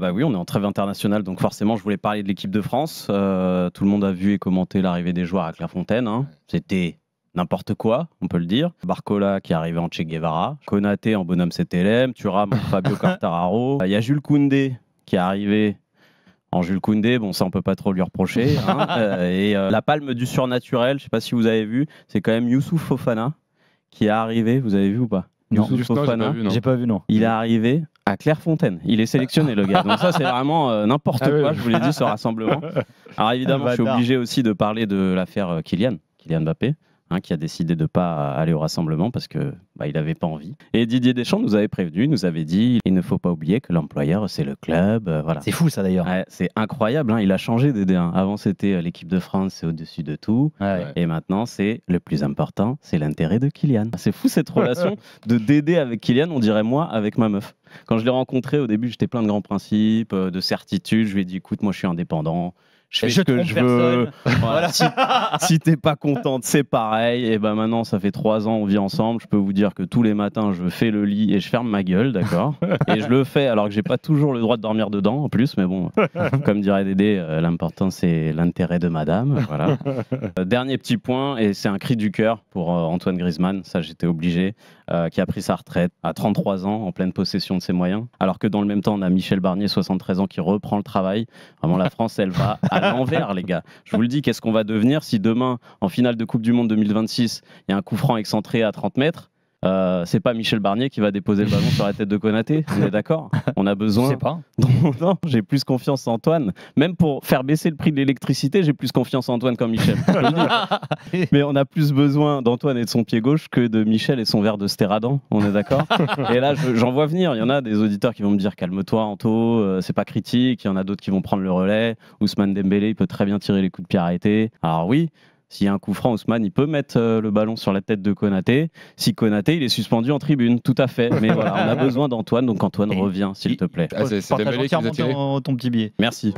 Bah oui, on est en trêve internationale, donc forcément, je voulais parler de l'équipe de France. Tout le monde a vu et commenté l'arrivée des joueurs à Clairefontaine. Hein. C'était n'importe quoi, on peut le dire. Barcola qui est arrivé en Che Guevara, Konaté en bonhomme CTLM, Thuram en Fabio Quartararo. Il y a Jules Koundé qui est arrivé en Jules Koundé. Bon, ça, on peut pas trop lui reprocher. Hein. La palme du surnaturel, je sais pas si vous avez vu, c'est quand même Youssouf Fofana qui est arrivé. Vous avez vu ou pas? Non, Youssouf Fofana, j'ai pas vu, non. il est arrivé à Clairefontaine. Il est sélectionné, le gars. Donc ça, c'est vraiment n'importe quoi, je vous l'ai dit, ce rassemblement. Alors évidemment, je suis obligé aussi de parler de l'affaire Kylian Mbappé, hein, qui a décidé de ne pas aller au rassemblement parce que il n'avait pas envie. Et Didier Deschamps nous avait prévenu, nous avait dit il ne faut pas oublier que l'employeur, c'est le club. Voilà. C'est fou, ça, d'ailleurs. Ouais, c'est incroyable. Hein, il a changé DD1. Avant, c'était l'équipe de France, c'est au-dessus de tout. Ouais. Et maintenant, c'est le plus important, c'est l'intérêt de Kylian. C'est fou cette relation de Dédé avec Kylian, on dirait moi avec ma meuf. Quand je l'ai rencontré, au début, j'étais plein de grands principes, de certitudes. Je lui ai dit écoute, moi, je suis indépendant. Je fais ce que je veux. Voilà. Si t'es pas contente, c'est pareil. Et ben maintenant, ça fait 3 ans, on vit ensemble. Je peux vous dire que tous les matins, je fais le lit et je ferme ma gueule, d'accord. Et je le fais alors que j'ai pas toujours le droit de dormir dedans, en plus. Mais bon, comme dirait Dédé, l'important c'est l'intérêt de madame. Voilà. Dernier petit point, et c'est un cri du cœur pour Antoine Griezmann. Ça, j'étais obligé. Qui a pris sa retraite à 33 ans, en pleine possession de ses moyens. Alors que dans le même temps, on a Michel Barnier, 73 ans, qui reprend le travail. Vraiment, la France, elle va à l'envers, les gars. Je vous le dis, qu'est-ce qu'on va devenir si demain, en finale de Coupe du Monde 2026, il y a un coup franc excentré à 30 mètres? C'est pas Michel Barnier qui va déposer le ballon sur la tête de Konaté, on est d'accord? On a besoin. Je sais pas. Non, j'ai plus confiance en Antoine. Même pour faire baisser le prix de l'électricité, j'ai plus confiance en Antoine qu'en Michel. Mais on a plus besoin d'Antoine et de son pied gauche que de Michel et son verre de Stéradan, on est d'accord? Et là, j'en vois venir. Il y en a des auditeurs qui vont me dire calme-toi, Anto, c'est pas critique. Il y en a d'autres qui vont prendre le relais. Ousmane Dembélé, il peut très bien tirer les coups de pied arrêtés. Alors oui. S'il y a un coup franc, Ousmane, il peut mettre le ballon sur la tête de Konaté. Si Konaté, il est suspendu en tribune, tout à fait. Mais voilà, on a besoin d'Antoine, donc Antoine, reviens, s'il te plaît. C'est Dembélé qui nous a tiré. Ton petit billet. Merci.